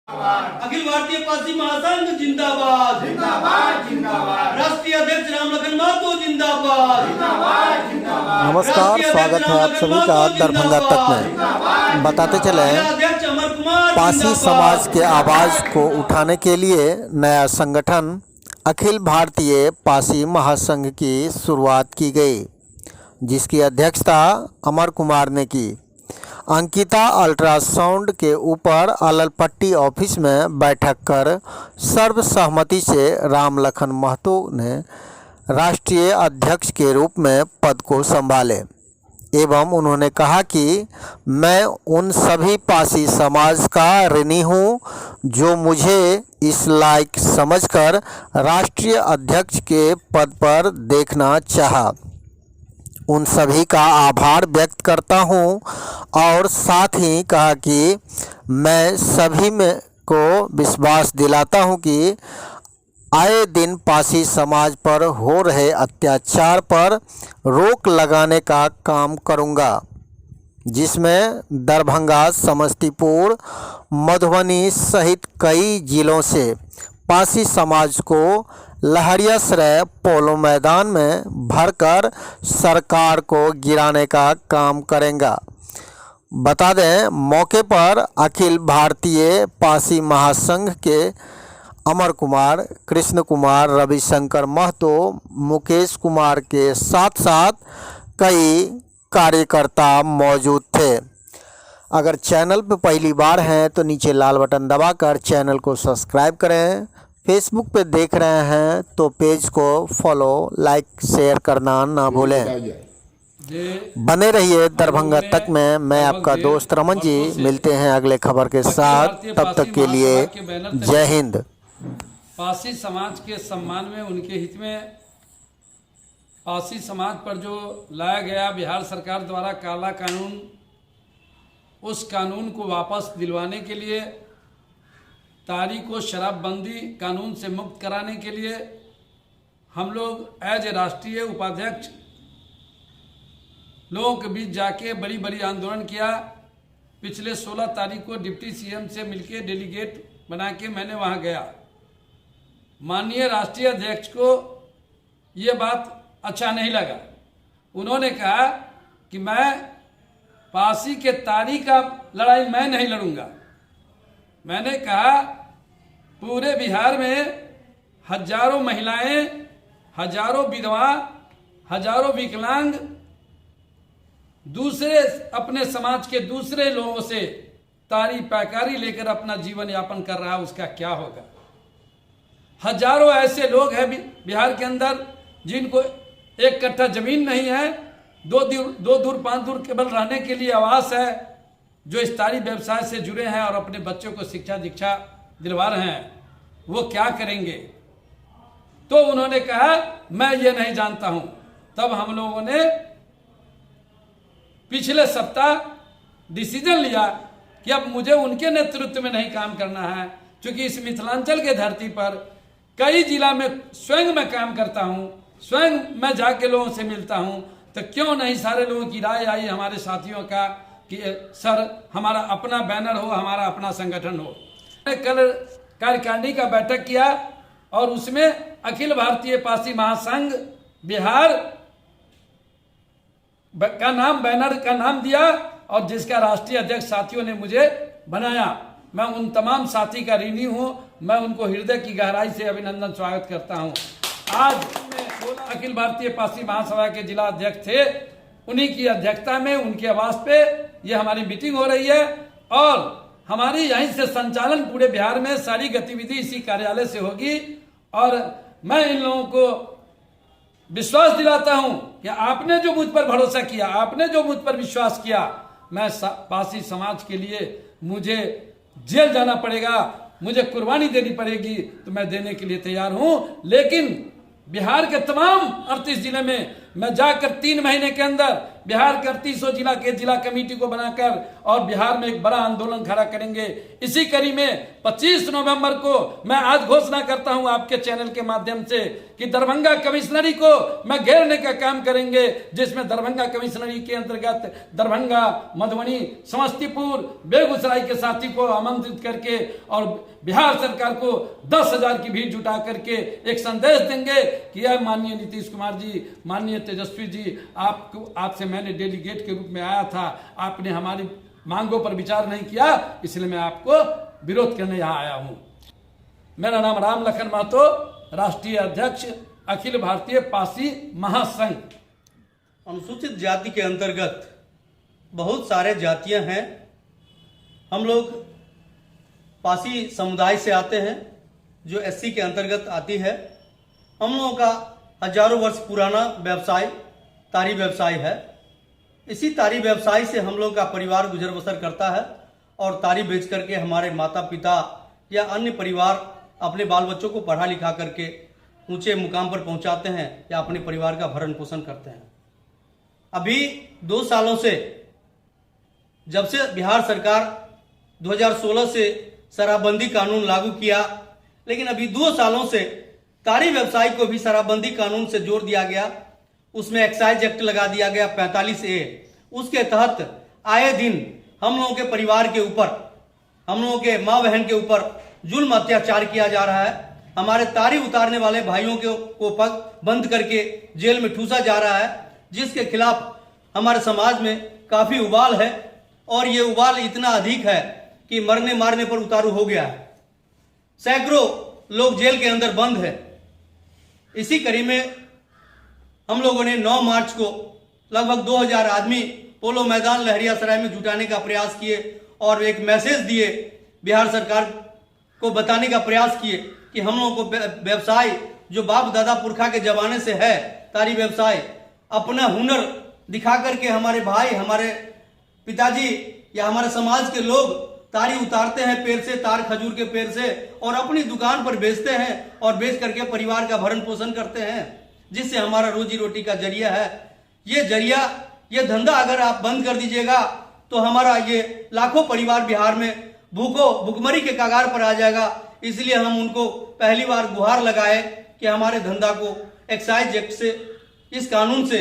अखिल भारतीय पारसी महासंघ जिंदाबाद जिंदाबाद जिंदाबाद। राष्ट्रीय अध्यक्ष रामलखन महतो जिंदाबाद जिंदाबाद जिंदाबाद। नमस्कार, स्वागत है आप सभी का दरभंगा तक में। बताते चले, अध्यक्ष अमर कुमार पासी समाज के आवाज़ को उठाने के लिए नया संगठन अखिल भारतीय पासी महासंघ की शुरुआत की गई, जिसकी अध्यक्षता अमर कुमार ने की। अंकिता अल्ट्रासाउंड के ऊपर अललपट्टी ऑफिस में बैठक कर सर्वसहमति से रामलखन महतो ने राष्ट्रीय अध्यक्ष के रूप में पद को संभाले एवं उन्होंने कहा कि मैं उन सभी पासी समाज का ऋणी हूँ जो मुझे इस लायक समझकर राष्ट्रीय अध्यक्ष के पद पर देखना चाहा। उन सभी का आभार व्यक्त करता हूं और साथ ही कहा कि मैं सभी में को विश्वास दिलाता हूं कि आए दिन पासी समाज पर हो रहे अत्याचार पर रोक लगाने का काम करूंगा, जिसमें दरभंगा, समस्तीपुर, मधुबनी सहित कई जिलों से पासी समाज को लहरियासराय पोलो मैदान में भरकर सरकार को गिराने का काम करेगा। बता दें, मौके पर अखिल भारतीय पासी महासंघ के अमर कुमार, कृष्ण कुमार, रविशंकर महतो, मुकेश कुमार के साथ साथ कई कार्यकर्ता मौजूद थे। अगर चैनल पर पहली बार हैं तो नीचे लाल बटन दबाकर चैनल को सब्सक्राइब करें। फेसबुक पे देख रहे हैं तो पेज को फॉलो, लाइक, शेयर करना ना भूलें। बने रहिए दरभंगा तक में। मैं आपका दोस्त रमन जी, मिलते हैं अगले खबर के साथ। तब तक के लिए जय हिंद। पासी समाज के सम्मान में, उनके हित में पासी समाज पर जो लाया गया बिहार सरकार द्वारा काला कानून, उस कानून को वापस दिलवाने के लिए, तारी को शराबबंदी कानून से मुक्त कराने के लिए हम लोग एज ए राष्ट्रीय उपाध्यक्ष लोगों के बीच जाके बड़ी बड़ी आंदोलन किया। पिछले 16 तारीख को डिप्टी सीएम से मिलके डेलीगेट बना के मैंने वहां गया। माननीय राष्ट्रीय अध्यक्ष को ये बात अच्छा नहीं लगा। उन्होंने कहा कि मैं पासी के तारी का लड़ाई मैं नहीं लड़ूंगा। मैंने कहा पूरे बिहार में हजारों महिलाएं, हजारों विधवा, हजारों विकलांग दूसरे अपने समाज के दूसरे लोगों से तारी पैकारी लेकर अपना जीवन यापन कर रहा है, उसका क्या होगा। हजारों ऐसे लोग हैं बिहार के अंदर जिनको एक कट्ठा जमीन नहीं है, दो दूर 5 दूर केवल रहने के लिए आवास है, जो इस तारी व्यवसाय से जुड़े हैं और अपने बच्चों को शिक्षा दीक्षा दिलवा रहे हैं। वो क्या करेंगे? तो उन्होंने कहा मैं ये नहीं जानता हूं। तब हम लोगों ने पिछले सप्ताह डिसीजन लिया कि अब मुझे उनके नेतृत्व में नहीं काम करना है, क्योंकि इस मिथिलांचल के धरती पर कई जिला में स्वयं मैं काम करता हूं, स्वयं मैं जाके लोगों से मिलता हूं। तो क्यों नहीं सारे लोगों की राय आई, हमारे साथियों का, कि सर हमारा अपना बैनर हो, हमारा अपना संगठन हो। कल कार्यकारिणी का बैठक किया और उसमें अखिल भारतीय पासी महासंघ बिहार का नाम, बैनर का नाम दिया और जिसका राष्ट्रीय अध्यक्ष साथियों ने मुझे बनाया। मैं उन तमाम साथी का ऋणी हूं। मैं उनको हृदय की गहराई से अभिनंदन, स्वागत करता हूं। आज अखिल भारतीय पासी महासभा के जिला अध्यक्ष थे, उन्हीं की अध्यक्षता में उनके आवास पे ये हमारी मीटिंग हो रही है और हमारी यहीं से संचालन पूरे बिहार में सारी गतिविधि इसी कार्यालय से होगी। और मैं इन लोगों को विश्वास दिलाता हूं कि आपने जो मुझ पर भरोसा किया, आपने जो मुझ पर विश्वास किया, मैं पासी समाज के लिए मुझे जेल जाना पड़ेगा, मुझे कुर्बानी देनी पड़ेगी, तो मैं देने के लिए तैयार हूं। लेकिन बिहार के तमाम 38 जिले में मैं जाकर 3 महीने के अंदर बिहार के 38 जिला के जिला कमेटी को बनाकर और बिहार में एक बड़ा आंदोलन खड़ा करेंगे। इसी कड़ी में 25 नवंबर को मैं आज घोषणा करता हूं आपके चैनल के माध्यम से कि दरभंगा कमिश्नरी को मैं घेरने का काम करेंगे, जिसमें दरभंगा कमिश्नरी के अंतर्गत दरभंगा, मधुबनी, समस्तीपुर, बेगूसराय के साथी को आमंत्रित करके और बिहार सरकार को 10,000 की भीड़ जुटा करके एक संदेश देंगे कि यह माननीय नीतीश कुमार जी, माननीय तेजस्वी जी, आपसे मैंने डेलीगेट के रूप में आया था, आपने हमारी मांगों पर विचार नहीं किया, इसलिए मैं आपको विरोध करने यहाँ आया हूं। मेरा नाम राम लखन महतो, राष्ट्रीय अध्यक्ष अखिल भारतीय पासी महासंघ। अनुसूचित जाति के अंतर्गत बहुत सारे जातियां हैं। हम लोग पासी समुदाय से आते हैं जो एससी के अंतर्गत आती है। हम लोगों का हजारों वर्ष पुराना व्यवसाय तारी व्यवसाय है। इसी तारी व्यवसाय से हम लोग का परिवार गुजर बसर करता है और तारी बेच करके हमारे माता पिता या अन्य परिवार अपने बाल बच्चों को पढ़ा लिखा करके ऊंचे मुकाम पर पहुंचाते हैं या अपने परिवार का भरण पोषण करते हैं। अभी 2 सालों से, जब से बिहार सरकार 2016 से शराबबंदी कानून लागू किया, लेकिन अभी 2 सालों से तारी व्यवसाय को भी शराबबंदी कानून से जोड़ दिया गया। उसमें एक्साइज एक्ट लगा दिया गया 45A। उसके तहत आए दिन हम लोगों के परिवार के ऊपर, हम लोगों के माँ बहन के ऊपर जुल्म अत्याचार किया जा रहा है। हमारे तारी उतारने वाले भाइयों को पग बंद करके जेल में ठूसा जा रहा है, जिसके खिलाफ हमारे समाज में काफी उबाल है और ये उबाल इतना अधिक है कि मरने मारने पर उतारू हो गया है। सैकड़ों लोग जेल के अंदर बंद है। इसी कड़ी में हम लोगों ने 9 मार्च को लगभग 2000 आदमी पोलो मैदान लहरियासराय में जुटाने का प्रयास किए और एक मैसेज दिए, बिहार सरकार को बताने का प्रयास किए कि हम लोगों को व्यवसाय जो बाप दादा पुरखा के जमाने से है, तारी व्यवसाय, अपना हुनर दिखा करके हमारे भाई, हमारे पिताजी या हमारे समाज के लोग तारी उतारते हैं पेड़ से, तार खजूर के पेड़ से, और अपनी दुकान पर बेचते हैं और बेच करके परिवार का भरण पोषण करते हैं, जिससे हमारा रोजी रोटी का जरिया है। ये धंधा अगर आप बंद कर दीजिएगा तो हमारा ये लाखों परिवार बिहार में भूखमरी के कगार पर आ जाएगा। इसलिए हम उनको पहली बार गुहार लगाए कि हमारे धंधा को एक्साइज एक्ट से, इस कानून से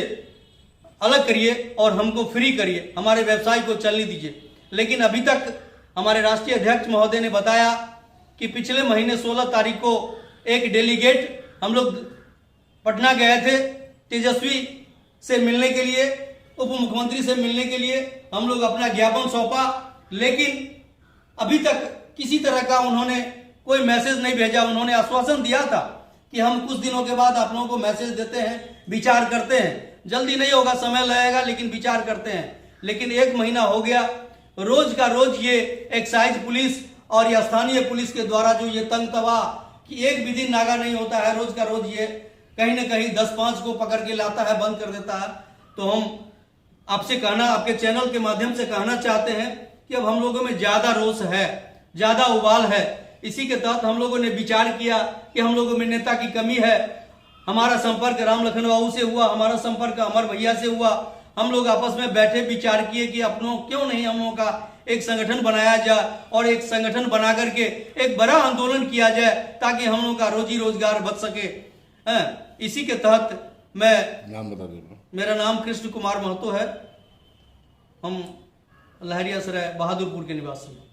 अलग करिए और हमको फ्री करिए, हमारे व्यवसाय को चलने दीजिए। लेकिन अभी तक हमारे राष्ट्रीय अध्यक्ष महोदय ने बताया कि पिछले महीने 16 तारीख को एक डेलीगेट हम लोग पटना गए थे तेजस्वी से मिलने के लिए, उप मुख्यमंत्री से मिलने के लिए हम लोग अपना ज्ञापन सौंपा, लेकिन अभी तक किसी तरह का उन्होंने कोई मैसेज नहीं भेजा। उन्होंने आश्वासन दिया था कि हम कुछ दिनों के बाद आप लोगों को मैसेज देते हैं, विचार करते हैं, जल्दी नहीं होगा, समय लगेगा, लेकिन विचार करते हैं। लेकिन 1 महीना हो गया, रोज का रोज ये एक्साइज पुलिस और या स्थानीय पुलिस के द्वारा जो ये तंग तवा कि एक भी दिन नागा नहीं होता है, रोज का रोज ये कहीं ना कहीं 10-5 को पकड़ के लाता है, बंद कर देता है। तो हम आपसे कहना, आपके चैनल के माध्यम से कहना चाहते हैं कि अब हम लोगों में ज्यादा रोष है, ज्यादा उबाल है। इसी के तहत हम लोगों ने विचार किया कि हम लोगों में नेता की कमी है। हमारा संपर्क राम लखन बाबू से हुआ, हमारा संपर्क अमर भैया से हुआ। हम लोग आपस में बैठे विचार किए कि अपनों क्यों नहीं हम लोगों का एक संगठन बनाया जाए और एक संगठन बना करके एक बड़ा आंदोलन किया जाए ताकि हम लोगों का रोजी रोजगार बच सके। इसी के तहत मेरा नाम कृष्ण कुमार महतो है। हम लहरियासराय बहादुरपुर के निवासी हैं।